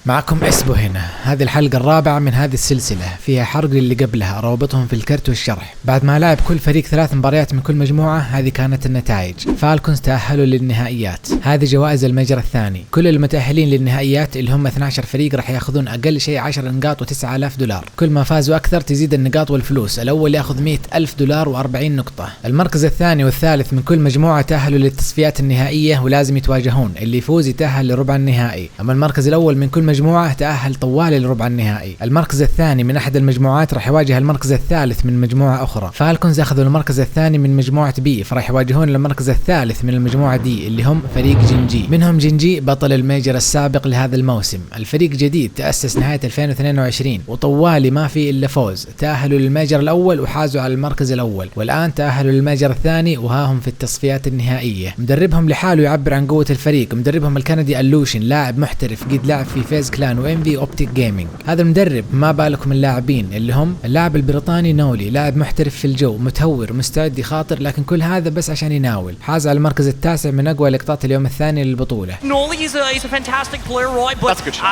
معكم اسبو هنا. هذه الحلقة الرابعة من هذه السلسلة، فيها حرق للي قبلها، روابطهم في الكرت والشرح. بعد ما لعب كل فريق 3 مباريات من كل مجموعة، هذه كانت النتائج. فالكونز تأهلوا للنهائيات، هذه جوائز المجرى الثاني. كل المتأهلين للنهائيات اللي هم 12 فريق راح ياخذون أقل شيء 10 نقاط و9000 دولار. كل ما فازوا أكثر تزيد النقاط والفلوس. الأول ياخذ 100,000 دولار و40 نقطة. المركز الثاني والثالث من كل مجموعة تأهلوا للتصفيات النهائية ولازم يتواجهون، اللي يفوز يتأهل لربع النهائي. أما المركز الأول من كل مجموعة تأهل طوالي لربع النهائي. المركز الثاني من أحد المجموعات راح يواجه المركز الثالث من مجموعة أخرى. فالكونز أخذوا المركز الثاني من مجموعة بي، فراح يواجهون المركز الثالث من المجموعة دي اللي هم فريق جين.G. منهم GenG بطل الميجر السابق لهذا الموسم. الفريق جديد تأسس نهاية 2022 وطوالي ما في إلا فوز. تأهلوا للميجر الأول وحازوا على المركز الأول، والآن تأهلوا للميجر الثاني وها هم في التصفيات النهائية. مدربهم لحاله يعبر عن قوة الفريق. مدربهم الكندي اللوشن، لاعب محترف قد لعب في فيز كلان وانفي اوبتيك جيمنج. هذا المدرب ما بالكم اللاعبين اللي هم اللاعب البريطاني نولي، لاعب محترف في الجو، متهور مستعد يخاطر، لكن كل هذا بس عشان يناول. حاز على المركز التاسع من اقوى لقطات اليوم الثاني للبطولة.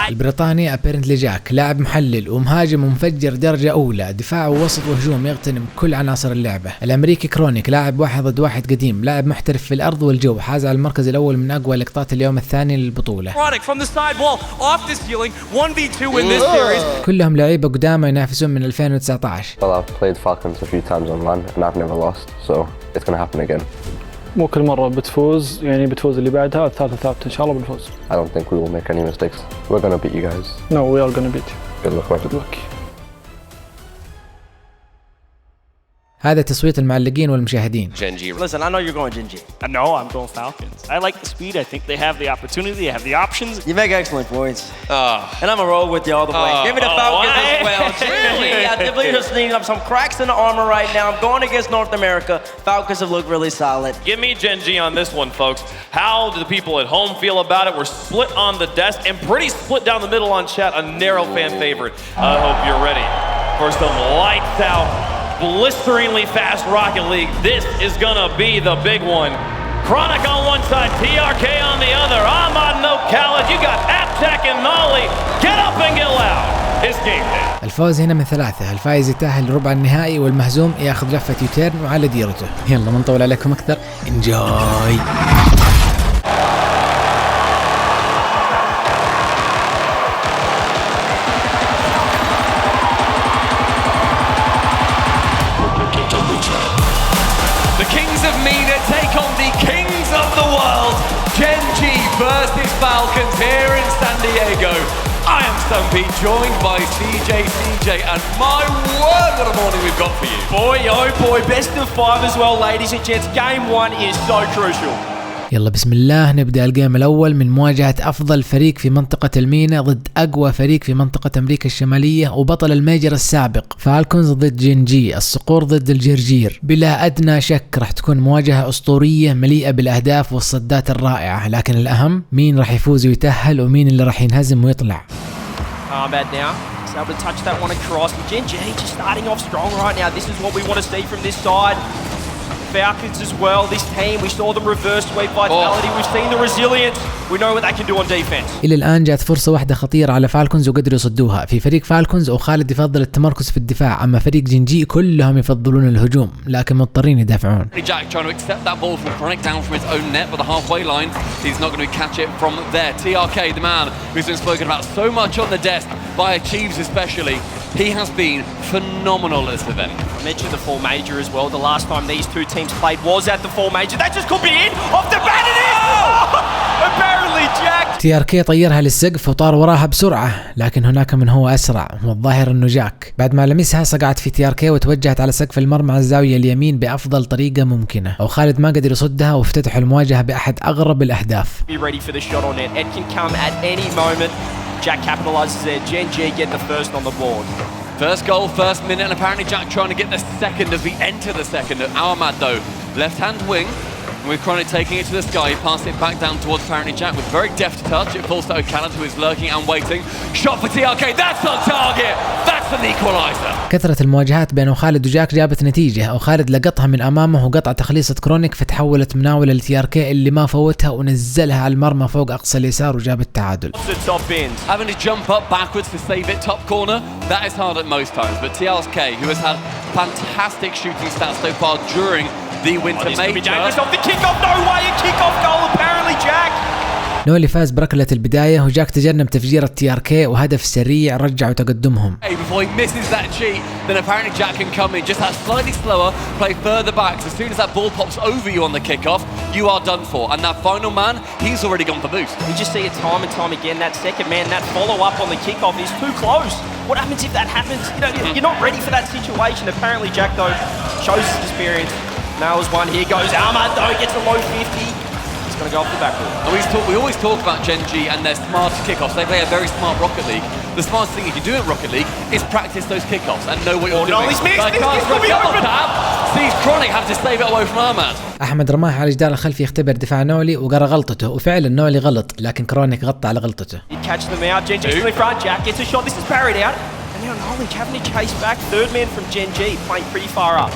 البريطاني ابيرنتلي جاك، لاعب محلل ومهاجم ومفجر درجة اولى، دفاع ووسط وهجوم، يغتنم كل عناصر اللعبة. الامريكي كرونيك، لاعب 1 ضد 1 قديم، لاعب محترف في الارض والجو، حاز على المركز الاول من اقوى لقطات اليوم الثاني للبطولة. كلهم لعيبة قدامى ينافسون من 2019. Well, I've played Falcons a few times on LAN and I've never lost, so it's going to happen again. مو كل مرة بتفوز، يعني بتفوز اللي بعدها، الثالثة ثابتة إن شاء الله بنفوز. I don't think we will make any mistakes. We're going to beat you guys. No, we are going to beat you. Good luck, mate. Good luck. هذا تصويت المعلقين والمشاهدين. Gen.G. Listen, I know you're going Gen.G. No, I'm going Falcons. I like the speed. I think they have the opportunity. They have the options. You make excellent points. And I'm going to roll with you all the way. Give me the Falcons as well. Really? I definitely just need up some cracks in the armor right now. I'm going against North America. Falcons have looked really solid. Give me Gen.G on this one, folks. How do the people at home feel about it? We're split on the desk and pretty split down the middle on chat. A narrow fan favorite. I hope you're ready for some lights out, blisteringly fast Rocket League. This is gonna be the big one. Chronic on one side, TRK on the other. Ahmad, no Khaled. You got AppTech and Nolly. Get up and get loud. It's game day. الفوز هنا من 3. الفائز يتأهل لربع النهائي والمهزوم ياخذ لفة يوتيرن وعلى ديرته. يلا ما نطول عليكم أكثر. انجوي. Take on the kings of the world, Gen.G versus Falcons here in San Diego. I am Stumpy, joined by CJ, and my word, what a morning we've got for you. Boy, oh boy, best of 5 as well, ladies and gents. Game 1 is so crucial. يلا بسم الله نبدأ الجيم الأول من مواجهة أفضل فريق في منطقة المينا ضد أقوى فريق في منطقة أمريكا الشمالية وبطل الميجر السابق. فالكونز ضد Gen.G، الصقور ضد الجرجير. بلا أدنى شك راح تكون مواجهة أسطورية مليئة بالأهداف والصدات الرائعة، لكن الأهم مين راح يفوز ويتأهل ومين اللي راح ينهزم ويطلع. Able to touch that one across. Gen.G just starting off strong right now. This is what we want to see from this side. Falcons as well, this team, we saw them reverse sweep vitality, we've seen the resilience, we know what they can do on defense. إلى الآن جات فرصة واحدة خطيرة على فالكونز وقدروا يصدوها. في فريق فالكونز وخالد يفضل التمركز في الدفاع، أما فريق Gen.G كلهم يفضلون الهجوم لكن مضطرين يدافعون. Jack trying to accept that ball from Chronic down from his own net, but the halfway line, he's not going to catch it from there. TRK, the man who's been spoken about so much on the desk by Achieves especially, he has been phenomenal at this event. I mentioned the 4 major as well. The last time these two teams played was at the 4 major. That just could be in off the bat. It is. Apparently Jack. TRK طيرها للسقف وطار وراها بسرعة، لكن هناك من هو أسرع والظاهر إنه جاك. بعد ما لمسها صقعت في TRK وتوجهت على سقف المرمى على الزاوية اليمين بأفضل طريقة ممكنة، أو خالد ما قدر يصدها وافتتحوا المواجهة بأحد أغرب الأهداف. Be ready for the shot on net. It can come at any moment. Jack capitalizes there. Gen.G get the first on the board. First goal, first minute, and apparently Jack trying to get the second as we enter the second. Ahmad though, left-hand wing, With Chronic taking it to the sky, he passed it back down towards apparently Jack with very deft touch. It falls to O'Callaghan, who is lurking and waiting. Shot for TRK, that's on target! That's an equalizer! كثرة المواجهات بينه وخالد وجاك جابت نتيجة، أو خالد لقطها من أمامه وقطع تخليصة كرونيك، فتحولت مناولة لTRK اللي ما فوتها ونزلها على المرمى فوق أقصى اليسار وجاب التعادل. Having to jump up backwards to save it top corner, that is hard at most times, but TRK, who has had fantastic shooting stats so far during the winter major. Off the kickoff, no way, a kickoff goal apparently, Jack. نولي فاز بركلة البداية وجاك تجنب تفجير TRK وهدف سريع رجعوا تقدمهم. Before he misses that cheat, then apparently Jack can come in just that slightly slower, play further back. So as soon as that ball pops over you on the kickoff, you are done for. And that final man, he's already gone for boost. We just see it time and time again. That second man, that follow up on the kickoff is too close. What happens if that happens? You know, you're not ready for that situation. Apparently Jack though shows his experience. Nails one. Here goes Ahmad though, gets a low 50. He's going to go off the backboard. We always talk about GenG and their smart kickoffs. They play a very smart Rocket League. The smartest thing you can do in Rocket League is practice those kickoffs and know what you're doing. Nolly's missed. This could be open. Sees Chronic have to save it away from Ahmad. أحمد رماه على الجدار الخلفي يختبر دفاع نولي وقرا غلطته، وفعلا نولي غلط لكن كرونيك غطى على غلطته. Catch them out. GenG in the front. Jack gets a shot. This is parried out. And now Nolly having to chase back. Third man from GenG playing pretty far up.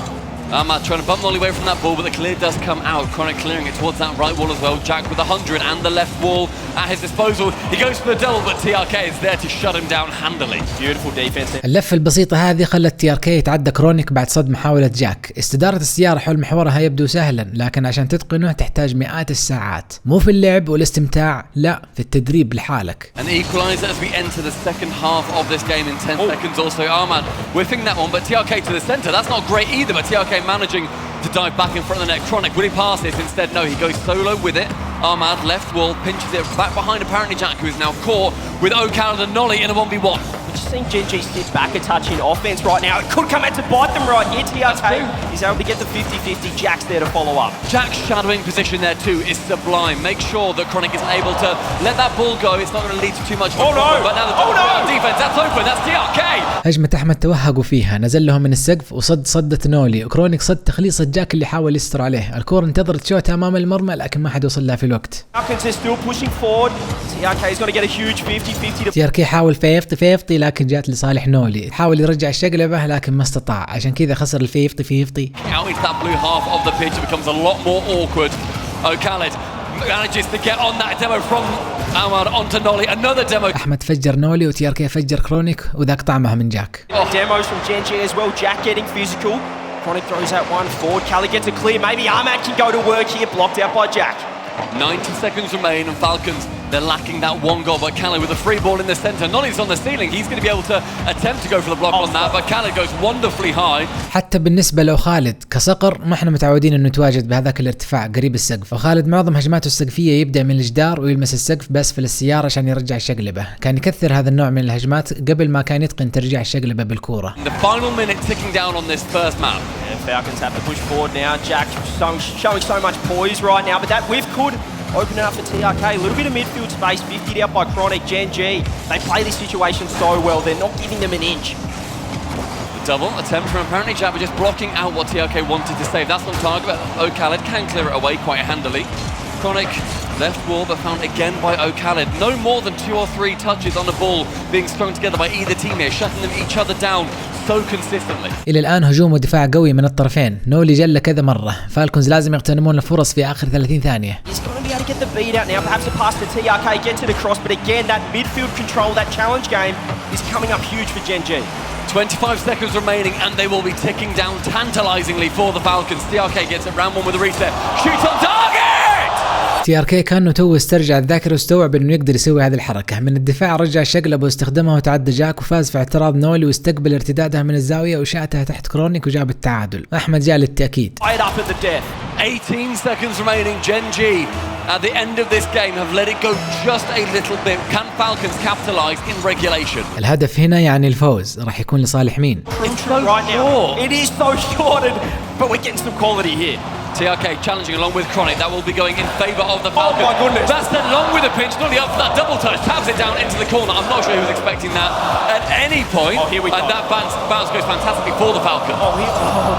Ahmad trying to bump Nolly away from that ball, but the clear does come out. Chronic clearing it towards that right wall as well. Jack with 100 and the left wall at his disposal. He goes for the double, but TRK is there to shut him down handily. Beautiful defense. اللفة البسيطة هذه خلت TRK يتعدى كرونيك بعد صد محاولة جاك. استدارة السيارة حول محورها يبدو سهلا، لكن عشان تتقنه تحتاج مئات الساعات، مو في اللعب والاستمتاع، لا في التدريب لحالك. An equalizer as we enter the second half of this game in 10 seconds also. Ahmad whiffing that one, but TRK to the center. That's not great either, but TRK managing to dive back in front of the net. Chronic, will he pass this? Instead, no, he goes solo with it. Ahmad, left wall, pinches it back behind apparently Jack, who is now caught with O'Callaghan and Nolly in a 1v1. We're just seeing GenG sit back a touch in offense right now. It could come out to bite them right here. TRK is able to get the 50-50. Jack's there to follow up. Jack's shadowing position there too is sublime. Make sure that Chronic isn't able to let that ball go. It's not going to lead to too much of a problem. But now the defense, that's open. That's TRK. هجمة أحمد توهقوا فيها، نزل لهم من السقف وصد صدة نولي، وكرونيك صد تخليصة جاك اللي حاول يستر عليه. الكورة انتظرت شوتها أمام المرمى لكن ما حد وصل لها في الوقت. Falcons are still pushing forward. TRK is going to get a huge 50-50. TRK حاول فيفطي لكن جات لصالح نولي، حاول يرجع الشقلبة لكن ما استطاع، عشان كذا خسر الفيفطي. Out into that blue half of the pitch, it becomes a lot more awkward. O'Callaghan manages to get on that demo from Ahmad onto Nolly. Another demo. أحمد فجر نولي وTRK فجر كرونيك وذاك طعمها من جاك. Demos from GenG as well. Jack getting physical. Chronic throws that one forward. Callie gets a clear. Maybe Ahmad can go to work here. Blocked out by Jack. 90 seconds remain and Falcons, they're lacking that one goal, but Callie with a free ball in the centre. Nolly's on the ceiling. He's going to be able to attempt to go for the block on that, but Callie goes wonderfully high. حتى بالنسبة لو خالد كصقر ما احنا متعودين انه يتواجد بهذاك الارتفاع قريب السقف، وخالد معظم هجماته السقفية يبدأ من الجدار ويلمس السقف باسفل السيارة عشان يرجع الشقلبة. كان يكثر هذا النوع من الهجمات قبل ما كان يتقن ترجيع الشقلبة بالكورة. The final minute ticking down on this first map. And Falcons have to push forward now. Jack showing so much poise right now, but that whiff could open it up for TRK. A little bit of midfield space, 50 out by Chronic. GenG, they play this situation so well. They're not giving them an inch. The double attempt from apparently Jack, but just blocking out what TRK wanted to save. That's on target, but O'Callaghan can clear it away quite handily. Chronic left wall, but found again by O'Callaghan. No more than 2 or 3 touches on the ball being strung together by either team here, shutting them each other down so consistently. إلى الآن هجوم ودفاع قوي من الطرفين. نولي جل كذا مرة. فالكونز لازم يغتنمون الفرص في آخر 30 ثانية. He's going to be able to get the beat out now. Perhaps a pass to TRK gets it across, but again that midfield control, that challenge game is coming up huge for GenG. 25 seconds remaining and they will be ticking down tantalizingly for the Falcons. TRK gets it round one with a reset. Shoots on target! TRK كانه تو استرجع الذاكرة واستوعب انه يقدر يسوي هذه الحركة. من الدفاع رجع شقلب واستخدمها وتعدى جاك وفاز في اعتراض نولي واستقبل ارتدادها من الزاوية وشاتها تحت كرونيك وجاب التعادل. أحمد جاء للتأكيد. 18 seconds remaining. GenG at the end of this game have let it go just a little bit. Can Falcons capitalize in regulation? الهدف هنا يعني الفوز راح يكون لصالح مين؟ It's so right now. It is so shorted, but we're getting some quality here. TRK challenging along with Chronic. That will be going in favour of the Falcons. Oh my goodness. That's then long with a pinch. Nolly up for that double touch. Taps it down into the corner. I'm not sure he was expecting that at any point. Oh, here we go. And that bounce goes fantastically for the Falcon.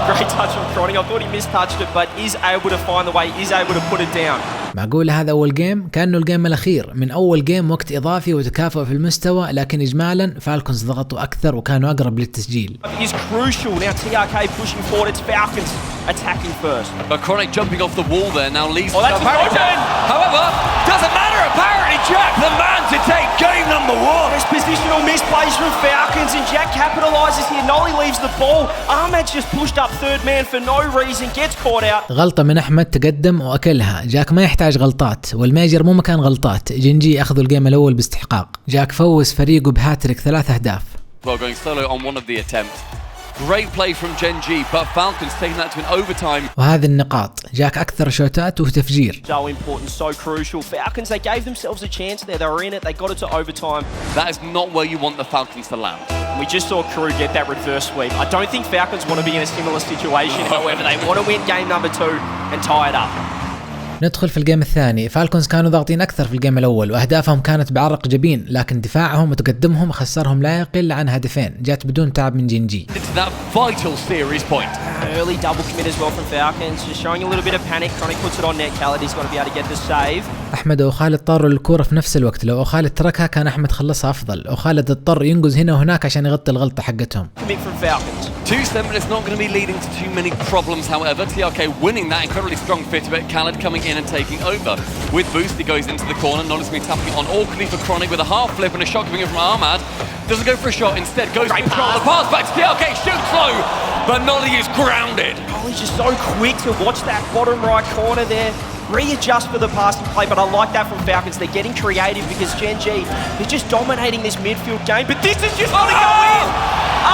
Great touch from Chronic. I thought he mistouched it, but is able to find the way, is able to put it down. معقول هذا أول جيم؟ كأنه الجيم الأخير من أول جيم، وقت إضافي وتكافؤ في المستوى، لكن إجمالا فالكونز ضغطوا أكثر وكانوا أقرب للتسجيل. Is crucial now. TRK pushing forward. It's Falcons attacking first. But Chronic jumping off the wall there now leads to that's open. However, doesn't matter apparently. Jack, the man to take game number 1. There's positional misplays from Falcons, and Jack capitalises here. Nolly leaves the ball. Ahmad's just pushed up third man for no reason. Gets caught out. غلطة من أحمد تقدم وأكلها. جاك ما يحتاج غلطات، والميجر مو مكان غلطات. جنجي أخذوا الجيم الأول باستحقاق. جاك فوز فريقه بهاتريك 3 أهداف. Well, going solo on one of the attempts. Great play from Gen.G, but Falcons taking that to an overtime. وهذه النقاط. جاك أكثر شوتات وتفجير. So important, so crucial. Falcons, they gave themselves a chance there. They were in it. They got it to overtime. That is not where you want the Falcons to land. We just saw Crew get that reverse sweep. I don't think Falcons want to be in a similar situation. However, they want to win game number 2 and tie it up. ندخل في الجيم الثاني. فالكونز كانوا ضاغطين أكثر في الجيم الأول، وأهدافهم كانت بعرق جبين، لكن دفاعهم وتقدمهم خسرهم لا يقل عن هدفين جات بدون تعب من جنجي. Early double commit as well from Falcons, just showing a little bit of panic. Chronic puts it on net. Khalidy's got to be able to get the save. أحمد وخالد طاروا للكورة في نفس الوقت. لو خالد تركها كان أحمد خلصها أفضل، وخالد اضطر ينقز هنا وهناك عشان يغطي الغلطة حقتهم. Commit from Falcons. 2-7, it's not going to be leading to too many problems, however. TRK winning that incredibly strong fit, but Khaled coming in and taking over. With boost, he goes into the corner. Knowledge going to be tapping on awkwardly for Chronic with a half flip and a shot coming in from Ahmad. Doesn't go for a shot, instead goes for control. The pass back to TRK, shoots low, but Nolly is grounded. Oh, he's just so quick to watch that bottom right corner there. Readjust for the passing play, but I like that from Falcons. They're getting creative because Gen.G, they're just dominating this midfield game, but this is just going to go in!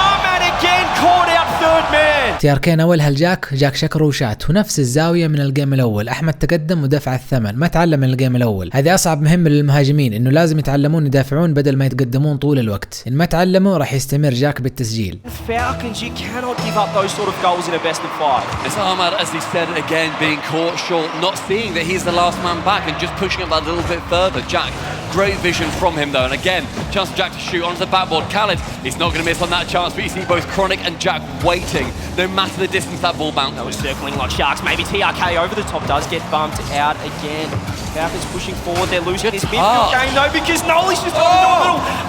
Ahmad again caught out third man. TRK ناولها الجاك، جاك شكره وشات، ونفس الزاوية من الجيم الأول. أحمد تقدم ودفع الثمن، ما تعلم من الجيم الأول. هذه أصعب مهمة للمهاجمين، إنه لازم يتعلمون يدافعون بدل ما يتقدمون طول الوقت. إن ما تعلموا راح يستمر جاك بالتسجيل. Falcons, you cannot give up those sort of goals in a best of 5. It's Ahmad, as he said again, being caught short, not seeing that he's the last man back and just pushing up that little bit further. Jack, great vision from him though, and again, chance for Jack to shoot onto the backboard. Khaled, he's not going to miss on that chance, but you see both Chronic and Jack waiting, no matter the distance that ball bounced. They were circling like sharks. Maybe TRK over the top does get bumped out again. Falcons pushing forward. They're losing this midfield game though because Nolly's just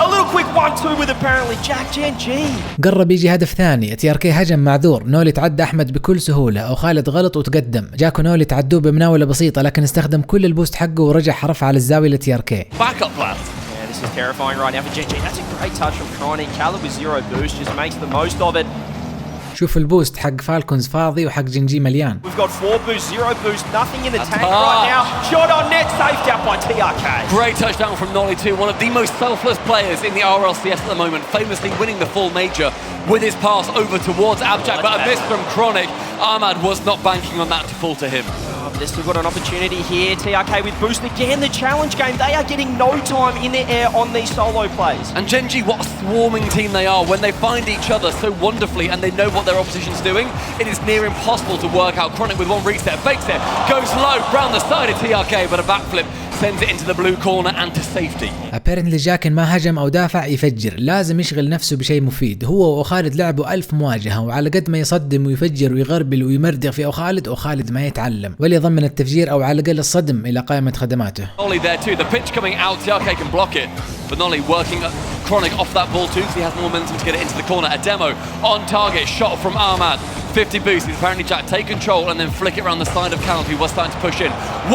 a little quick 1-2 with apparently Jack Gen.G. قرب يجي هدف ثاني. TRK هجم معذور. نولي تعدى أحمد بكل سهولة، أو خالد غلط وتقدم. جاك ونولي تعدوه بمناولة بسيطة، لكن استخدم كل البوست حقه ورجع حرف على الزاوية لTRK. Backup plan. Yeah, this is terrifying right now for Gen.G. That's a great touch from Chronic. Khaled with 0 boost just makes the most of it. شوف البوست حق فالكونز فاضي وحق جنجي مليان. We've got 4 boost, 0 boost, nothing in the tank right now. Shot on net, saved out by TRK. Great touchdown from Nolly too, one of the most selfless players in the RLCS at the moment, famously winning the full major with his pass over towards Abjak, but a miss from Chronic. Ahmad was not banking on that to fall to him. They've still got an opportunity here. TRK with boost again. The challenge game, they are getting no time in the air on these solo plays. And Gen.G, what a swarming team they are when they find each other so wonderfully and they know what their opposition's doing. It is near impossible to work out. Chronic with one reset, fakes it, goes low, round the side of TRK, but a backflip sends it into the blue corner and to safety. apparently جاك ما هجم أو دافع يفجر، لازم يشغل نفسه بشيء مفيد. هو وخالد لعبوا 1000 مواجهة، وعلى قد ما يصدم ويفجر ويغربل ويمردغ في وخالد ما يتعلم ولا يضمن التفجير أو على الأقل الصدم إلى قائمة خدماته. Nolly there too, the pitch coming out, TRK can block it, but Nolly working Chronic off that ball too, so he has more momentum to get it into the corner. A demo on target, shot from Ahmad. 50 boost, apparently Jack take control and then flick it around the side of Khaled, who was starting to push in.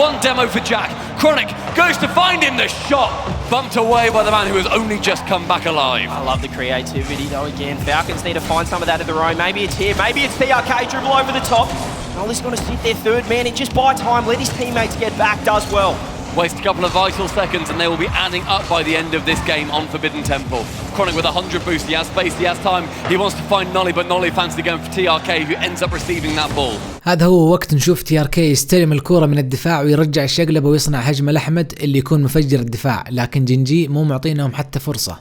One demo for Jack. Chronic goes to find him, the shot bumped away by the man who has only just come back alive. I love the creativity though again. Falcons need to find some of that of their own. Maybe it's here, maybe it's TRK, dribble over the top. Nolly's going to sit there third man and just buy time, let his teammates get back, does well. Waste a couple of vital seconds and they will be adding up by the end of this game on Forbidden Temple. Chronic with 100 boost, he has space, he has time, he wants to find Nolly, but Nolly fancy going for TRK who ends up receiving that ball. هذا هو وقت نشوف TRK يستلم الكرة من الدفاع ويرجع الشقلبة ويصنع هجمة لأحمد اللي يكون مفجر الدفاع، لكن جنجي مو معطينهم حتى فرصة.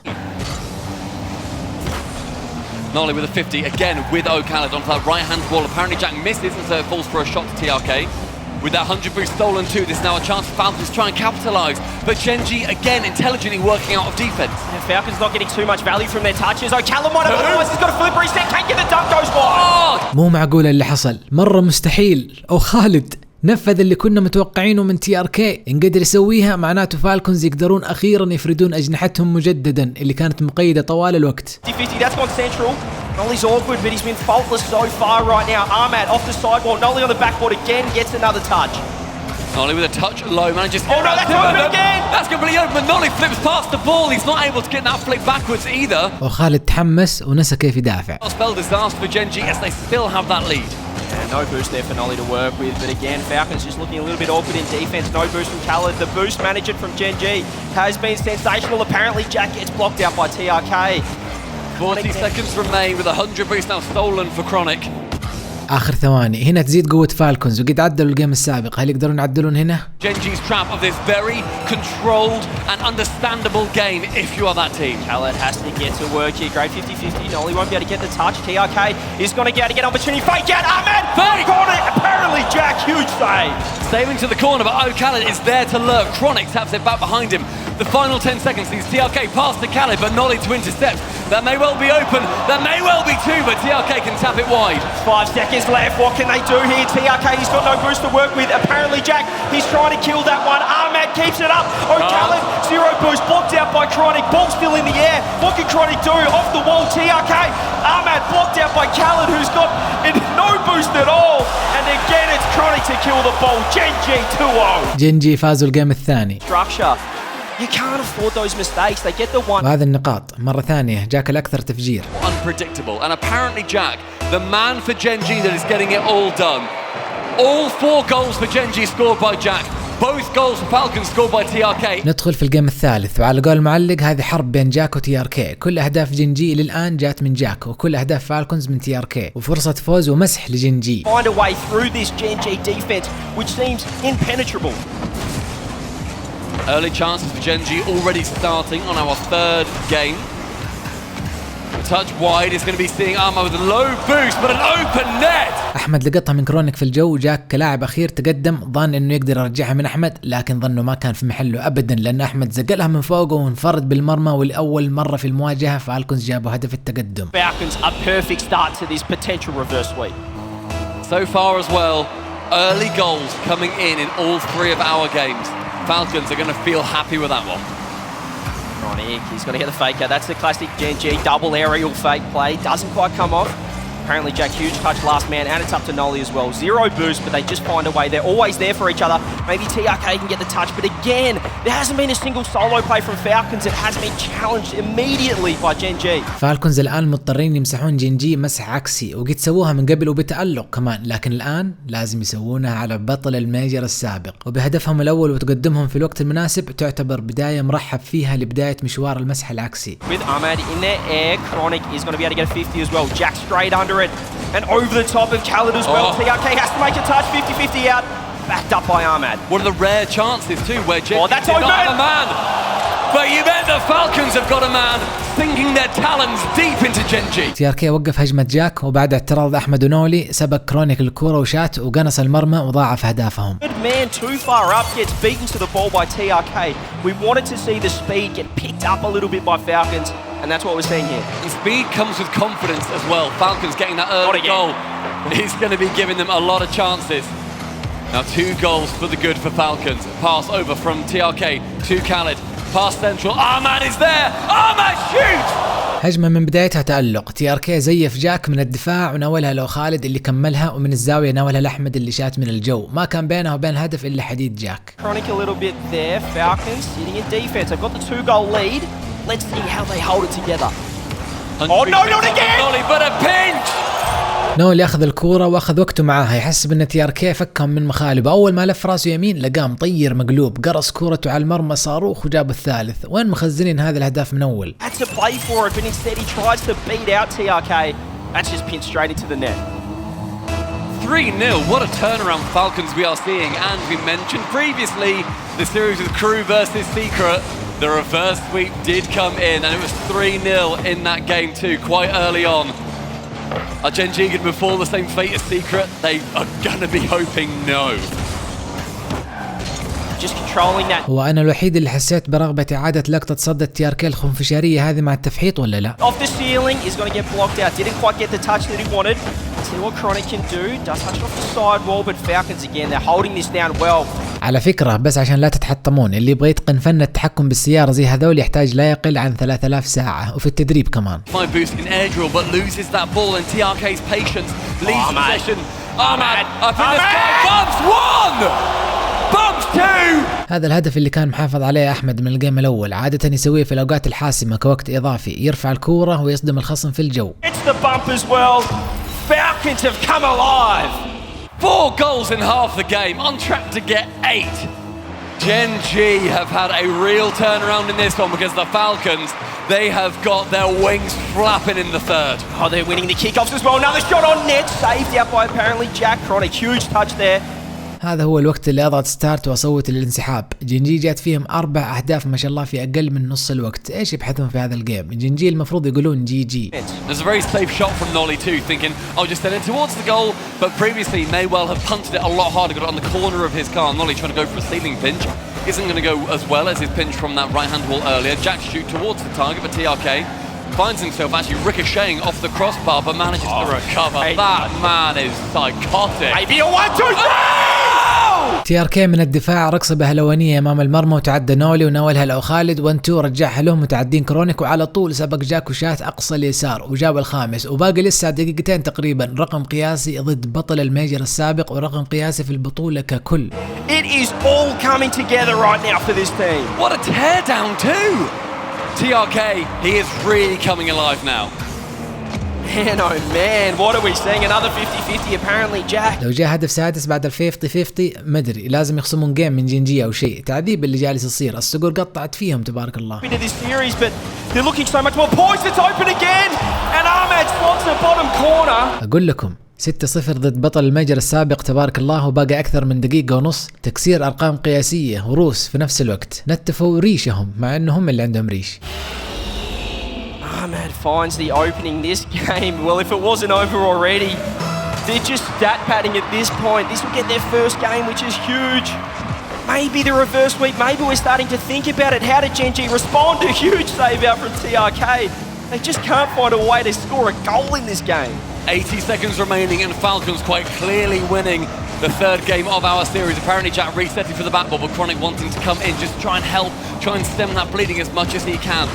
Nolly with a 50, again with O'Callaghan onto that right-hand wall. Apparently Jack misses, and so it falls for a shot to TRK. With that 100 boost stolen too, there's now a chance for Falcons to try and capitalise. But GenG, again, intelligently working out of defence. And Falcons not getting too much value from their touches. O'Callaghan might have otherwise, he's got a flip reset, can't get the dunk, goes wide. مو معقول اللي حصل، مرة مستحيل. أو خالد نفذ اللي كنا متوقعينه من TRK، إن قدر يسويها معناته فالكونز يقدرون أخيرا يفردون أجنحتهم مجددا اللي كانت مقيدة طوال الوقت. 50-50, that's gone central. Nolly's awkward, but he's been faultless so far right now. Ahmad off the sideboard, Nolly on the backboard again, gets another touch. Nolly with a touch low, manages. Oh no, that's open again! That's completely open, but Nolly flips past the ball. He's not able to get that flick backwards either. وخالد تحمس ونسى كيف يدافع. Spell disaster for GenG as they still have that lead. Yeah, no boost there for Nolly to work with, but again, Falcons just looking a little bit awkward in defense. No boost from Khaled. The boost managed from GenG has been sensational. Apparently, Jack gets blocked out by TRK. 40 seconds remain with 100 boost now stolen for Chronic. آخر ثواني، هنا تزيد قوة فالكونز وقد عدلوا الجيم السابق، هل يقدرون يعدلون هنا؟ GenG's trap of this very controlled and understandable game if you are that team. Khaled has to get to work here. Great 50-50. Nolly won't be able to get the touch. TRK is going to get an opportunity. Fake out. Ahmed! Fake! Got it! Apparently, Jack, huge save. Saving to the corner, but O'Callaghan is there to lurk. Chronic taps it back behind him. The final 10 seconds sees TRK pass to Khaled, but Nolly to intercept. That may well be open. That may well be two, but TRK can tap it wide. 5 seconds left. What can they do here? TRK, he's got no boost to work with. Apparently, Jack, he's trying to kill that one. Ahmed keeps it up. O'Callaghan, zero boost, blocked out by Chronic. Ball still in the air. What can Chronic do? Off the wall, TRK. Ahmed blocked out by Khaled, who's got no boost at all. And again, it's Chronic to kill the ball. GenG 2-0. GenG فازوا الجيم الثاني. Structure. You can't afford those mistakes. They get the one. وهذه النقاط مرة ثانية جاك الأكثر تفجير. Unpredictable, and apparently Jack, the man for GenG that is getting it all done. All 4 goals for GenG scored by Jack. Both goals for Falcons scored by TRK. ندخل في الجيم الثالث، وعلى قول المعلق هذه حرب بين جاك وTRK. كل أهداف GenG للآن جات من جاك، وكل أهداف فالكونز من TRK، وفرصة فوز ومسح لGenG. Find a way through this GenG defense, which seems impenetrable. Early chances for GenG already starting on our 3rd game. The touch wide is going to be seeing Arma with a low boost, but an open net. أحمد لقطها من كرونيك في الجو، جاك كلاعب أخير تقدم ظن إنه يقدر يرجعها من أحمد، لكن ظنه ما كان في محله أبدا، لأن أحمد زقلها من فوقه وانفرد بالمرمى، ولأول مرة في المواجهة فالكونز جابوا هدف التقدم. Falcons a perfect start to this potential reverse sweep. So far as well, early goals coming in all 3 of our games. Falcons are going to feel happy with that one. Chronic, he's going to get the fake out. That's the classic GenG double aerial fake play. Doesn't quite come off. Apparently Jack, huge touch last man, and it's up to Nolly as well. 0 boost, but they just find a way. They're always there for each other. Maybe TRK can get the touch, but again, there hasn't been a single solo play from Falcons. It has been challenged immediately by GenG. فالكونز الآن مضطرين يمسحون GenG مسح عكسي، وقد سووها من قبل وبتألق كمان، لكن الآن لازم يسوونها على بطل الميجر السابق، وبهدفهم الأول وتقدمهم في الوقت المناسب تعتبر بداية مرحب فيها لبداية مشوار المسح العكسي. With Ahmad in their air, Chronic is going to be able to get a 50 as well. Jack straight under it and over the top of Khaled as well. TRK has to make a touch, 50-50 out, backed up by Ahmad. One of the rare chances too where GenG that's did open. not have a man. But you bet the Falcons have got a man sinking their talons deep into GenG. TRK وقف هجمة جاك، وبعد اعتراض أحمد ونولي سبق كرونيك الكرة وشات وقنص المرمى وضاعف أهدافهم. Good man too far up gets beaten to the ball by TRK. We wanted to see the speed get picked up a little bit by Falcons, and that's what we're seeing here. And speed comes with confidence as well. Falcons getting that early goal is going to be giving them a lot of chances. Now 2 goals for the good for Falcons. Pass over from TRK to Khaled. Pass central. Ahmad is there. Ahmad shoots. هجمة من بدايتها تألق. TRK زيف جاك من الدفاع وناولها لو خالد اللي كملها، ومن الزاوية ناولها لأحمد اللي شات من الجو. ما كان بينه وبين الهدف إلا حديد جاك. Chronic a little bit there. Falcons sitting in defense. They've got the 2-goal lead. Let's see how they hold it together. Oh no, not again! Nolly, but a pinch! نولي أخذ الكورة وأخذ وقته معاها، يحسب إن TRK فكهم من مخالبه. أول ما لف راسه يمين لقاه مطير مقلوب، قرص كورته على المرمى صاروخ وجاب الثالث. وين مخزنين هذا الأهداف من أول؟ Had to play for it, but instead he tries to beat out TRK. That's just pinned straight into the net. 3-0, what a turnaround Falcons we are seeing, and we mentioned previously the series with Crew versus Secret. The reverse sweep did come in, and it was 3-0 in that game too, quite early on. Are Gen.G going to befall the same fate as Secret? They are going to be hoping no. Just controlling that. هو أنا الوحيد اللي حسيت برغبة إعادة لقطة صد TRK الخنفشارية هذه مع التفحيط ولا لا؟ Off the ceiling is going to get blocked out. Didn't quite get the touch that he wanted. See what Chronic can do. Does touch off the side wall, but Falcons again, they're holding this down well. على فكرة بس عشان لا تتحطمون، اللي يبغى يتقن فن التحكم بالسيارة زي هذول يحتاج لا يقل عن 3000 ساعة وفي التدريب كمان. My boost in air drill but loses that ball and TRK's patience leaves possession. Ahmad, I think this guy bumps one! Bumps two! هذا الهدف اللي كان محافظ عليه أحمد من الجيم الأول، عادة يسويه في الأوقات الحاسمة كوقت إضافي، يرفع الكورة ويصدم الخصم في الجو. It's the bump as well. Falcons have come alive. 4 goals in half the game, on track to get 8. Gen.G have had a real turnaround in this one because the Falcons, they have got their wings flapping in the third. Oh, they're winning the kickoffs as well. Another shot on net, saved out by apparently Jack Chronic. Huge touch there. هذا هو الوقت اللي اضغط ستارت واصوت للانسحاب. جنجي جات فيهم 4 أهداف ما شاء الله في اقل من نص الوقت. ايش يبحثون في هذا الجيم؟ جنجي المفروض يقولون GG. There's a very safe shot from Nolly too, thinking I'll just send it towards the goal, but previously may well have punted it a lot harder, got it on the corner of his car. Nolly trying to go for a ceiling pinch, isn't going to go as well as his pinch from that right hand wall earlier. Jack shoot towards the target, but TRK finds himself actually ricocheting off the crossbar, but manages to recover. That man is psychotic. Maybe a 1-2-3! TRK من الدفاع رقصة بهلوانية امام المرمى وتعدى نولي وناولها لو خالد 1-2 رجعها لهم متعدين كرونيك وعلى طول سبق جاك وشات اقصى اليسار وجاب الخامس وباقي لسه دقيقتين تقريبا. رقم قياسي ضد بطل الميجر السابق ورقم قياسي في البطولة ككل. It is all coming together right now for this team. What a teardown too! TRK, he is really coming alive now. Man, oh man, what are we seeing? Another 50-50 apparently Jack. لو جاء هدف سادس بعد ال 50-50 مدري لازم يخصمون جيم من جنجي او شيء. تعذيب اللي جالس يصير، الصقور قطعت فيهم تبارك الله. Into this series, but they're looking so much more poised. It's open again, and Ahmad slots the bottom corner. اقول لكم 6-0 ضد بطل الميجر السابق تبارك الله وباقي اكثر من دقيقة ونص. تكسير ارقام قياسية وروس في نفس الوقت. نتفوا ريشهم مع انهم اللي عندهم ريش. Ahmad finds the opening this game. Well, if it wasn't over already, they're just stat padding at this point. This will get their first game, which is huge. Maybe the reverse sweep. Maybe we're starting to think about it. How did Gen.G respond? A huge save out from TRK. They just can't find a way to score a goal in this game. 80 seconds remaining and Falcons quite clearly winning the third game of our series. Apparently Jack resetting for the back ball, but Chronic wanting to come in, just try and help, try and stem that bleeding as much as he can.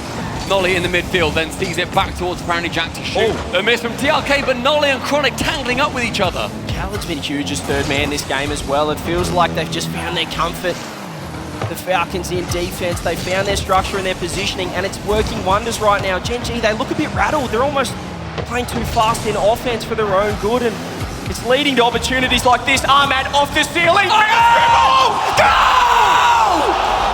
Nolly in the midfield, then sees it back towards apparently Jack to shoot. A miss from TRK, but Nolly and Chronic tangling up with each other. Khaled's been huge as third man this game as well. It feels like they've just found their comfort. The Falcons in defense, they found their structure and their positioning, and it's working wonders right now. Gen.G, they look a bit rattled. They're almost playing too fast in offense for their own good, and it's leading to opportunities like this. Ahmad off the ceiling. Oh! Goal!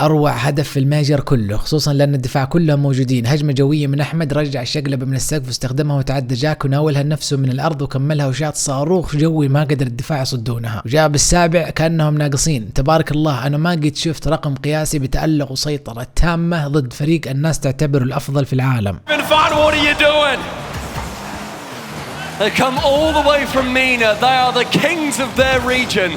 اروع هدف في الميجر كله، خصوصا لان الدفاع كلهم موجودين. هجمه جويه من احمد، رجع الشقلبه من السقف واستخدمها وتعدى جاك وناولها نفسه من الارض وكملها وشاط صاروخ جوي ما قدر الدفاع يصدونها، وجاب السابع كانهم ناقصين. تبارك الله انا ما قد شفت رقم قياسي بتألق وسيطره تامه ضد فريق الناس تعتبره الافضل في العالم. They come all the way from Mina. They are the kings of their region.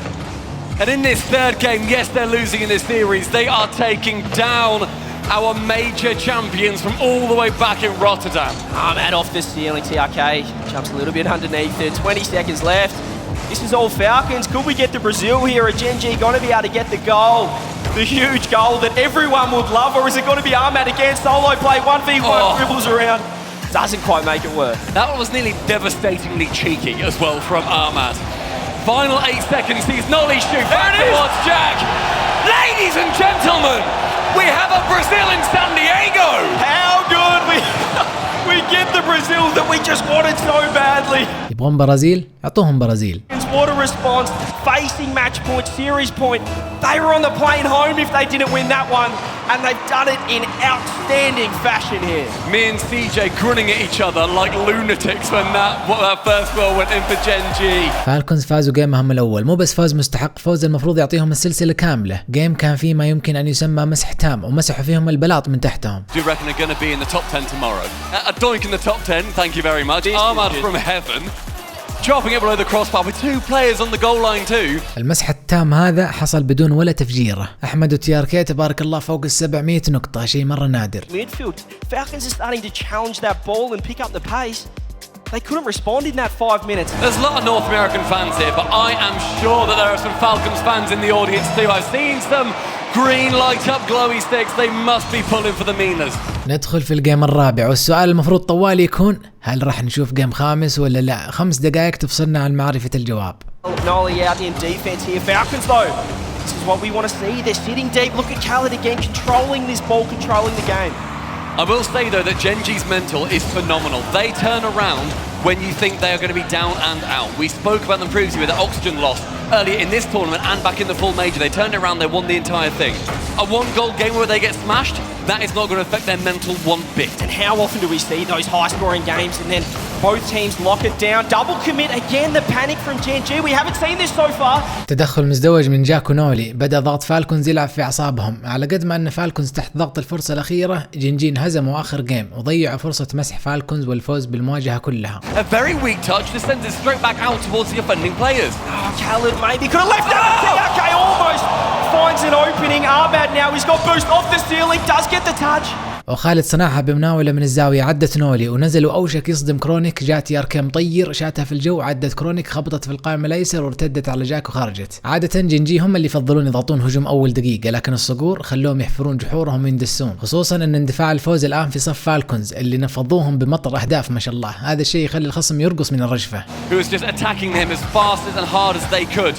And in this third game, yes, they're losing in this series. They are taking down our major champions from all the way back in Rotterdam. Ahmad off the ceiling. TRK jumps a little bit underneath it. 20 seconds left. This is all Falcons. Could we get to Brazil here? Are Gen.G going to be able to get the goal? The huge goal that everyone would love? Or is it going to be Ahmad again? Solo play, 1v1, dribbles around. Doesn't quite make it work. That one was nearly devastatingly cheeky as well from Ahmad. Final 8 seconds, sees Nolly shoot back towards Jack. Ladies and gentlemen, we have a Brazil in San Diego. How good we get the Brazil that we just wanted so badly. يبغون برازيل؟ اعطوهم برازيل. what a response. Facing match point, series point. They were on the plane home if they didn't win that one. And they've done it in outstanding fashion here. Me and CJ grinning at each other like lunatics when that first goal went in for Gen.G. فالكونز فازوا جيمهم الأول، مو بس فوز مستحق، فوز المفروض يعطيهم السلسلة كاملة. جيم كان فيه ما يمكن أن يسمى مسح تام، ومسحوا فيهم البلاط من تحتهم. Do you reckon they're going to be in the top 10 tomorrow? A doink in the top 10, thank you very much. Ahmad from heaven. Dropping it below the crossbar with 2 players on the goal line too. المسح التام هذا حصل بدون ولا تفجيره. أحمد وتي ار كي تبارك الله فوق 700 نقطة، شيء مرة نادر. Midfield, Falcons are starting to challenge that ball and pick up the pace. They couldn't respond in that 5 minutes. There's a lot of North American fans here, but I am sure that there are some Falcons fans in the audience too. I've seen some green light up glowy sticks. They must be pulling for the meaners. ندخل في الجيم الرابع، والسؤال المفروض طوال يكون هل راح نشوف جيم خامس ولا لا؟ 5 دقائق تفصلنا عن معرفة الجواب. Nolly out in defense here. Falcons though, this is what we want to see. They're sitting deep. Look at Khaled again, controlling this ball, controlling the game. I will say though that Gen.G's mental is phenomenal. They turn around when you think they are going to be down and out. We spoke about them previously with the oxygen loss earlier in this tournament and back in the full major. They turned it around, they won the entire thing. A 1-goal game where they get smashed, that is not going to affect their mental one bit. And how often do we see those high-scoring games and then both teams lock it down? Double commit again, the panic from Gen.G. We haven't seen this so far. تدخل مزدوج من جاك ونولي، بدأ ضغط فالكونز يلعب في أعصابهم. على قد ما أن فالكونز تحت ضغط الفرصة الأخيرة، جنجي انهزموا آخر جيم وضيعوا فرصة مسح فالكونز والفوز بالمواجهة كلها. A very weak touch to send it straight back out towards the offending players. Oh, Khaled maybe could have left that. TRK almost finds an opening. Ahmad now, he's got boost off the ceiling, does get the touch. وخالد صنعها بمناولة من الزاوية، عدت نولي ونزل وأوشك يصدم كرونيك. جات تي ار كي مطير، شاتها في الجو، عدت كرونيك، خبطت في القائم الأيسر وارتدت على جاك وخرجت. عادة جنجي هم اللي يفضلون يضغطون هجوم أول دقيقة، لكن الصقور خلوهم يحفرون جحورهم ويندسون، خصوصا أن اندفاع الفوز الآن في صف فالكونز اللي نفضوهم بمطر أهداف ما شاء الله. هذا الشيء يخلي الخصم يرقص من الرجفة. Who was just attacking him as fast and hard as they could.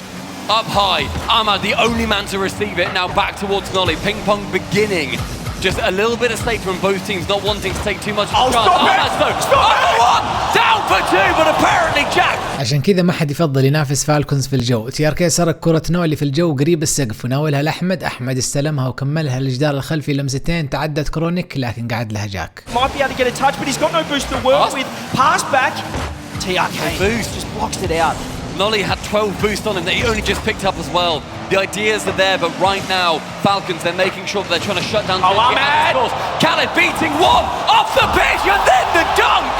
Up high, Ahmad the only man to receive it. Now back towards Nolly. Ping pong beginning. Just a little bit of state from both teams, not wanting to take too much. Oh, stop it! Stop it! Down for 2, but apparently Jack. عشان كذا ما حد يفضل ينافس فالكونز في الجو. تي ار كي سرق كرة نولي في الجو قريب السقف وناولها لأحمد، أحمد استلمها وكملها للجدار الخلفي لمستين، تعدت كرونيك لكن قعد لها جاك. Might be able to get a touch, but he's got no boost to work with. Pass back. TRK boost just blocks it out. Nolly had 12 boost on him that he only just picked up as well. The ideas are there, but right now, Falcons, they're making sure that they're trying to shut down. Khaled beating one off the pitch and then the dunk!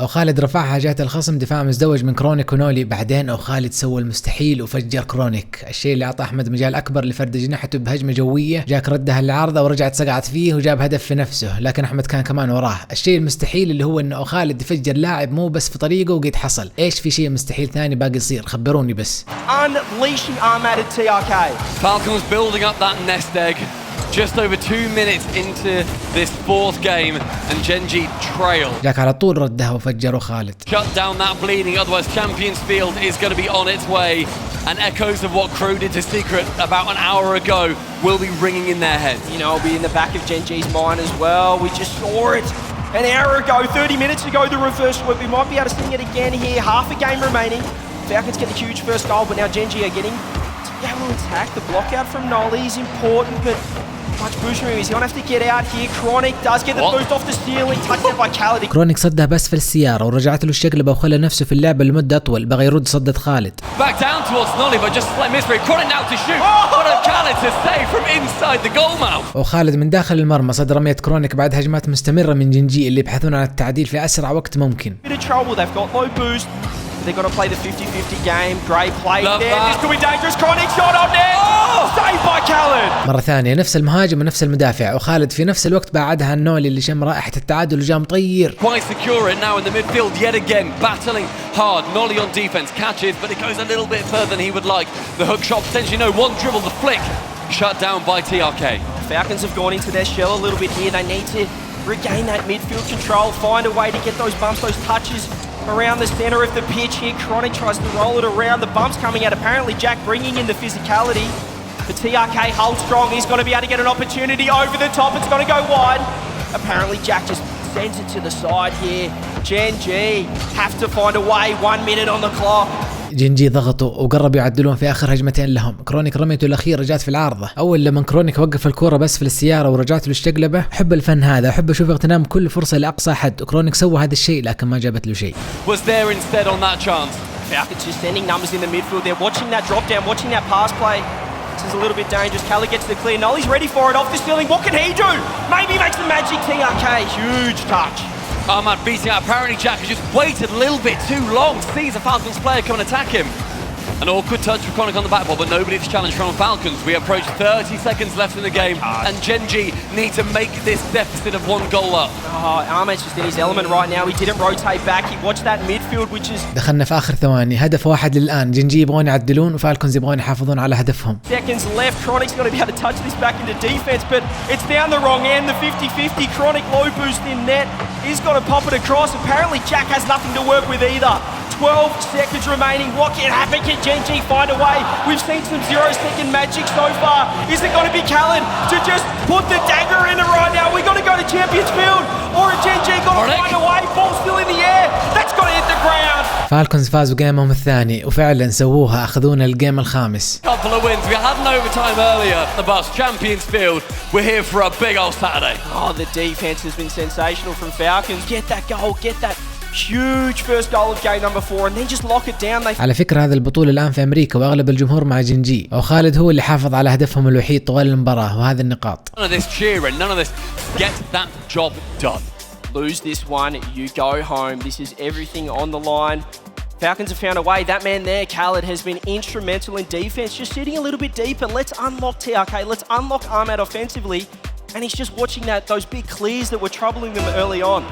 وخالد رفعها، جات الخصم، دفاع مزدوج من كرونيك ونولي. بعدين خالد سوى المستحيل وفجر كرونيك، الشيء اللي اعطى احمد مجال اكبر لفرد جناحته بهجمه جويه. جاك ردها العارضه ورجعت سقعت فيه وجاب هدف في نفسه، لكن احمد كان كمان وراه. الشيء المستحيل اللي هو انه خالد يفجر لاعب مو بس في طريقه وقد حصل. ايش في شيء مستحيل ثاني باقي يصير؟ خبروني بس. Unleashing Ahmad at TRK. Falcons building up that nest egg. Just over 2 minutes into this 4th game and Gen.G trail. جاك على طول ردها وفجروا خالد. Shut down that bleeding, otherwise Champions Field is going to be on its way. And echoes of what crewed into secret about an hour ago will be ringing in their heads. You know, it'll be in the back of Gen.G's mind as well. We just saw it an hour ago, 30 minutes ago, the reverse sweep. We might be able to see it again here. Half a game remaining. Falcons get the huge first goal, but now Gen.G are getting to be able to attack. The block out from Nolly is important, but much boost from him. He's gonna have to get out here. Chronic does get the boost off the ceiling. Touched out by Khaled. كرونيك صدها بس في السيارة ورجعت له الشقلبة وخلى نفسه في اللعبة لمدة أطول، بغى يرد صدت خالد. Back down towards Nolly, but just slight misread. Chronic now to shoot. What a Khaled to save from inside the goal mouth. وخالد من داخل المرمى صد رمية كرونيك بعد هجمات مستمرة من جنجي اللي يبحثون عن التعديل في أسرع وقت ممكن. Bit of trouble. They've got low boost. They're going to play the 50-50 game. Great play there. This could be dangerous. Chronic shot on net. Saved by Khaled. مرة ثانية نفس المهاجم ونفس المدافع، وخالد في نفس الوقت بعدها عن نولي اللي شم رائحة التعادل وجاء مطير. Quite secure it now in the midfield yet again, battling hard. Nolly on defense catches, but it goes a little bit further than he would like. The hook shot potentially one dribble, the flick shut down by TRK. Falcons have gone into their shell a little bit here. They need to regain that midfield control, find a way to get those bumps, those touches around the center of the pitch here. Chronic tries to roll it around. The bumps coming out. Apparently Jack bringing in the physicality. The TRK holds strong. He's going to be able to get an opportunity over the top. It's going to go wide. Apparently Jack just sends it to the side here. Gen.G have to find a way. 1 minute on the clock. جين.G ضغطوا وقربوا يعدلون في اخر هجمتين لهم. كرونيك رميته الاخيره جات في العارضه. اول لما كرونيك وقف الكوره بس في السياره ورجعت له الشقلبه. احب الفن هذا، احب اشوف اغتنام كل فرصه لاقصى حد. كرونيك سوى هذا الشيء لكن ما جابت له شيء. Was there instead on that chance. Falcons just sending numbers in the midfield. They're watching that drop down, watching that pass play. This is a little bit dangerous. Khaled gets the clear. Nolly's ready for it off the ceiling. What can he do? Maybe makes the magic. TRK, huge touch. Ahmad beating out. Apparently Jack has just waited a little bit too long. Sees a Falcons player come and attack him. An awkward touch for Chronic on the back ball, but nobody to challenge from Falcons. We approach 30 seconds left in the game, and Gen.G need to make this deficit of 1 goal up. Oh, Ahmed's just in his element right now. He didn't rotate back. He watched that midfield, which is... دخلنا في آخر ثواني، هدف واحد للآن. Gen.G يبغون يعدلون وفالكونز يبغون يحافظون على هدفهم. Seconds left. Chronic's got to be able to touch this back into defense, but it's down the wrong end. The 50-50. Chronic low boost in net. He's got to pop it across. Apparently Jack has nothing to work with either. 12 seconds remaining. What can happen? Can Gen.G find a way? We've seen some 0-second magic so far. Is it going to be Khaled to just put the dagger in it right now? We got to go to Champions Field, or is Gen.G got to find a way? Ball still in the air. That's got to hit the ground. فالكونز فازوا جيمهم الثاني وفعلا سووها، اخذونا الجيم الخامس. Couple of wins. We had an overtime earlier. The bus Champions Field. We're here for a big old Saturday. Oh, the defense has been sensational from Falcons. Get that goal. Get that huge first goal of game number 4 and then just lock it down. على فكرة هذه البطولة الآن في أمريكا وأغلب الجمهور مع Gen.G، وخالد هو اللي حافظ على هدفهم الوحيد طوال المباراة وهذه النقاط. None of this cheering, none of this. Get that job done. Lose this one, you go home. This is everything on the line. Falcons have found a way. That man there, Khaled, has been instrumental in defense, just sitting a little bit deeper. Let's unlock TRK. Let's unlock Ahmad offensively. And he's just watching those big clears that were troubling them early on.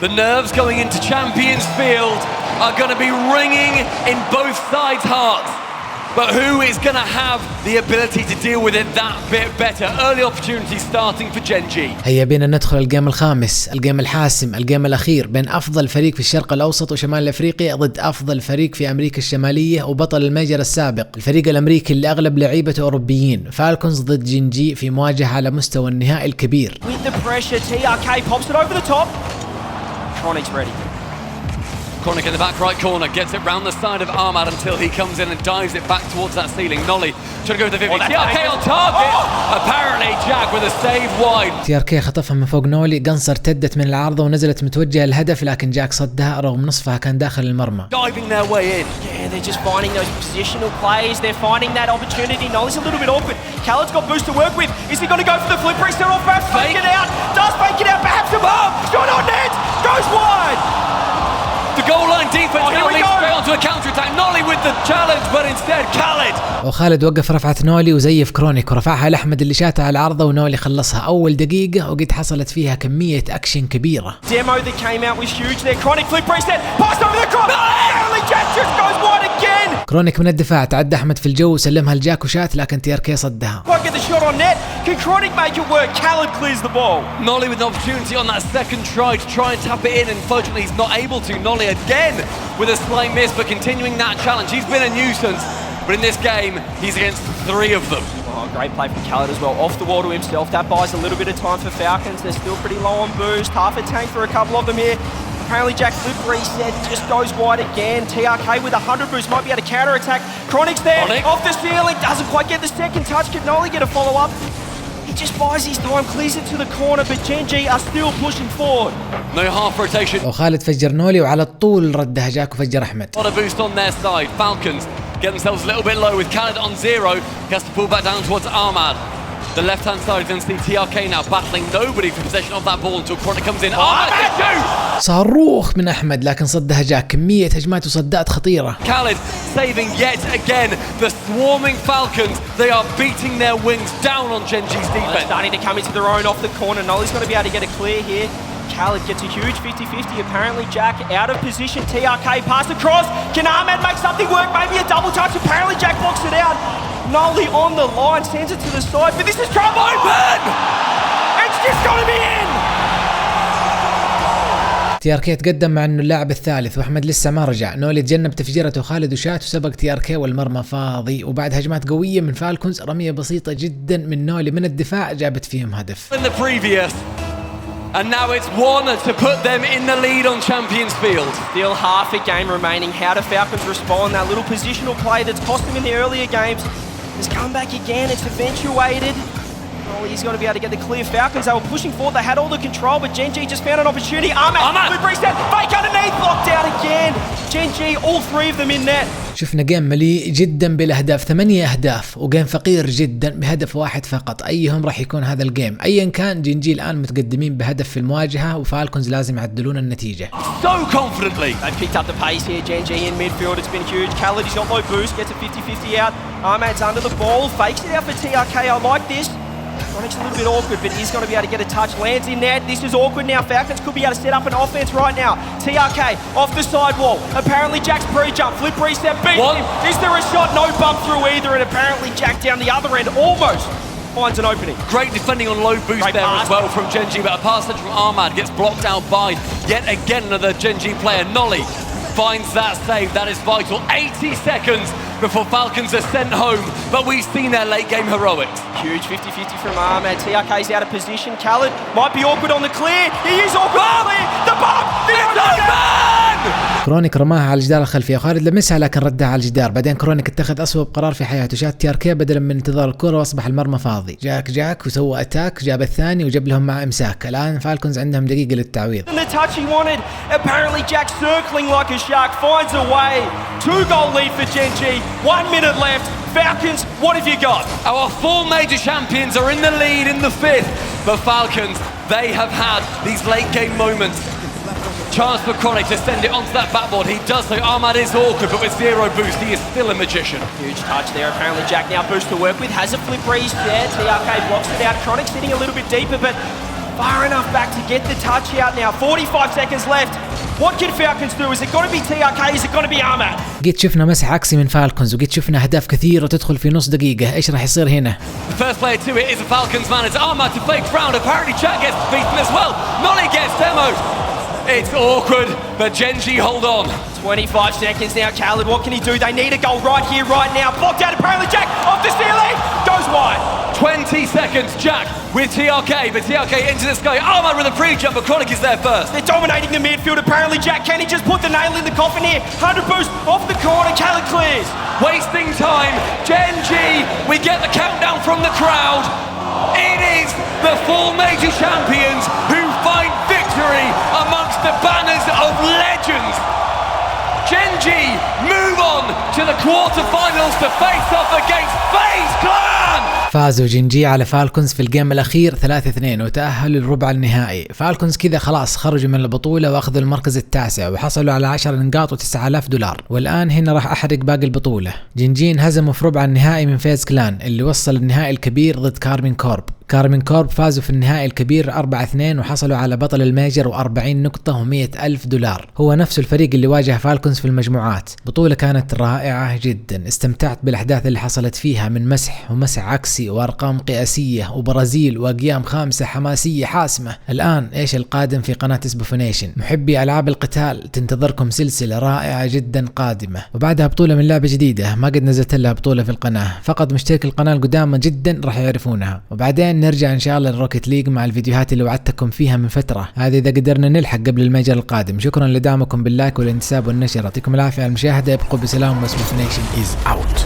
The nerves going into Champions Field are going to be ringing in both sides' hearts. But who is going to have the ability to deal with it that bit better? Early opportunity starting for Gen.G. هيا بينا ندخل الجيم الخامس، الجيم الحاسم، الجيم الأخير بين أفضل فريق في الشرق الأوسط وشمال أفريقيا ضد أفضل فريق في أمريكا الشمالية وبطل الميجر السابق، الفريق الأمريكي اللي أغلب لعيبته أوروبيين. فالكونز ضد Gen.G في مواجهة على مستوى النهائي الكبير. With the pressure, TRK pops it over the top. Chronic's ready. Chronic in the back right corner, gets it round the side of Ahmad until he comes in and dives it back towards that ceiling. Nolly trying to go with the 50. TRK on target! Apparently Jack with a save wide. TRK خطفها من فوق نولي، قنصر ارتدت من العارضة ونزلت متوجهة للهدف لكن جاك صدها رغم نصفها كان داخل المرمى. Diving their way in. Yeah, they're just finding those positional plays. They're finding that opportunity. Nolly's a little bit awkward. Khaled's got boost to work with. Is he going to go for the flip reset or perhaps fake it out? Does fake it out, perhaps above. Shot on net. Goes wide. The goal line defense now leads straight onto a counter attack. Nolly with the challenge, but instead Khaled. وخالد وقف رفعة نولي وزيف كرونيك ورفعها لأحمد اللي شاتها على العارضة ونولي خلصها أول دقيقة وقد حصلت فيها كمية أكشن كبيرة. Demo that came out was huge there. Chronic flip reset. Pass over the cross. Only Jack just goes wide again. كرونيك من الدفاع تعدى أحمد في الجو وسلمها لجاك وشات لكن TRK صدها. Won't get the shot on net. Can Chronic make it work? Khaled clears the ball. Nolly with an opportunity on that second try to try and tap it in, and unfortunately he's not able to. Nolly again with a slight miss, but continuing that challenge. He's been a nuisance, but in this game he's against 3 of them. Oh, great play from Khaled as well. Off the wall to himself. That buys a little bit of time for Falcons. They're still pretty low on boost. Half a tank for a couple of them here. Apparently Jack flip reset, just goes wide again. TRK with 100 boost might be able to counter attack. Chronic's there, off the ceiling, doesn't quite get the second touch. Can Nolly get a follow up? He just buys his time, clears it to the corner, but Gen.G are still pushing forward. No half rotation. وخالد فجر نولي وعلى طول ردها جاك وفجر أحمد. What a boost on their side. Falcons get themselves a little bit low with Khaled on 0. He has to pull back down towards Ahmad. The left-hand side is going to see TRK now battling nobody for possession of that ball until Chronic comes in. صاروخ من أحمد لكن صدها جاك. كمية هجمات وصدات خطيرة. Khaled saving yet again. The swarming Falcons, they are beating their wings down on Gen.G's defense. Starting to come into their own off the corner. Nolly's going to be able to get a clear here. Khaled gets a huge 50-50. Apparently Jack out of position. TRK pass across. Can Ahmad make something work? Maybe a double touch. Apparently Jack blocks it out. Nolly on the line, sends it to the side, but this is trouble. Open! It's just got to be in! TRK تقدم مع انه اللاعب الثالث واحمد لسه ما رجع. نولي تجنب تفجيرته خالد وشات وسبق TRK والمرمى فاضي، وبعد هجمات قويه من فالكونز رميه بسيطه جدا من نولي من الدفاع جابت فيهم هدف. In the previous And now it's one to put them in the lead on Champions Field. Still half a game remaining. How do Falcons respond? That little positional play that's cost them in the earlier games has come back again. It's eventuated. Oh, he's got to be able to get the clear. Falcons, they were pushing forward. They had all the control, but Gen.G just found an opportunity. Ahmad! With reset. Fake underneath. Locked out again. Gen.G, all three of them in net. شفنا جيم مليء جدا بالاهداف، 8 اهداف، وجيم فقير جدا بهدف واحد فقط. ايهم راح يكون هذا الجيم؟ ايا كان جين.G الان متقدمين بهدف في المواجهه، وفالكونز لازم يعدلون النتيجه. So confidently. They've picked up the pace here. Gen.G in midfield. It's been huge. Khaled, he's got low boost. Gets a 50-50 out. Ahmad's under the ball. Fakes it out for TRK. I like this. Sonic's a little bit awkward, but he's going to be able to get a touch. Lands in net. This is awkward now. Falcons could be able to set up an offense right now. TRK off the sidewall. Apparently Jack's pre-jump. Flip reset. Beats him. Is there a shot? No bump through either. And apparently Jack down the other end almost finds an opening. Great defending on low boost Great there pass. as well from Gen.G, but a pass from Ahmad gets blocked out by yet again another Gen.G player. Nolly finds that save. That is vital. 80 seconds before Falcons are sent home, but we've seen their late game heroics. Huge 50-50 from Ahmad. TRK's out of position. Khaled might be awkward on the clear. He is awkward on the clear. The bump! The كرونيك رماها على الجدار الخلفي، وخالد لمسها لكن ردها على الجدار. بعدين كرونيك اتخذ أصوب قرار في حياته، شات TRK بدلا من انتظار الكرة واصبح المرمى فاضي. جاك وسوى اتاك، جاب الثاني وجاب لهم مع امساك. الان فالكونز عندهم دقيقة للتعويض. The touch he wanted. Apparently Jack circling like a shark finds a way. 2-goal lead for Gen.G. 1 minute left. Falcons, what have you got? Our 4 major champions are in the lead in the 5th, but Falcons, they have had these late game moments. Chance for Chronic to send it onto that backboard. He does so. Ahmad is awkward, but with 0 boost, he is still a magician. Huge touch there. Apparently Jack now boost to work with. Has a flip reset. TRK blocks it out. Chronic sitting a little bit deeper, but far enough back to get the touch out now. 45 seconds left. What can Falcons do? Is it going to be TRK? Is it going to be Ahmad? قد شفنا مسح عكسي من فالكونز، وقد شفنا أهداف كثيرة تدخل في نص دقيقة. إيش راح يصير هنا؟ The first player to it is a Falcons man. It's Ahmad to fake round. Apparently Jack gets beaten as well. Nolly gets demoed. It's awkward, but Gen.G hold on. 25 seconds now. Khaled, what can he do? They need a goal right here, right now. Blocked out. Apparently Jack off the ceiling. Goes wide. 20 seconds. Jack with TRK, but TRK into the sky. Ahmad with a pre-jump, but Chronic is there first. They're dominating the midfield. Apparently Jack, can he just put the nail in the coffin here? 100 boost off the corner. Khaled clears. Wasting time. Gen.G, we get the countdown from the crowd. It is the 4 major champions who find victory amongst the banners of legends. Gen.G move on to the quarterfinals to face off against FaZe Clan. فازوا Gen.G على فالكونز في الجيم الأخير 3-2 وتأهلوا للربع النهائي. فالكونز كذا خلاص خرجوا من البطولة وأخذوا المركز التاسع وحصلوا على 10 نقاط و$9000. والآن هنا راح أحرق باقي البطولة. Gen.G انهزموا في ربع النهائي من FaZe Clan اللي وصل النهائي الكبير ضد كارمين كورب. كارمين كورب فازوا في النهائي الكبير 4-2 وحصلوا على بطل الميجر و40 نقطة و$100,000. هو نفس الفريق اللي واجه فالكونز في المجموعات. بطولة كانت رائعة جدا، استمتعت بالأحداث اللي حصلت فيها من مسح ومسح عكسي وأرقام قياسية وبرازيل وأقيام خامسة حماسية حاسمة. الآن إيش القادم في قناة اسبوفينيشن؟ محبي ألعاب القتال تنتظركم سلسلة رائعة جدا قادمة، وبعدها بطولة من لعبة جديدة ما قد نزلت لها بطولة في القناة، فقط مشترك القناة القدامى جدا راح يعرفونها. وبعدين نرجع ان شاء الله للروكيت ليج مع الفيديوهات اللي وعدتكم فيها من فترة، هذه اذا قدرنا نلحق قبل الميجر القادم. شكرا لدعمكم باللايك والانتساب والنشر، يعطيكم العافية على المشاهدة، ابقوا بسلام واسبوفينيشن از اوت.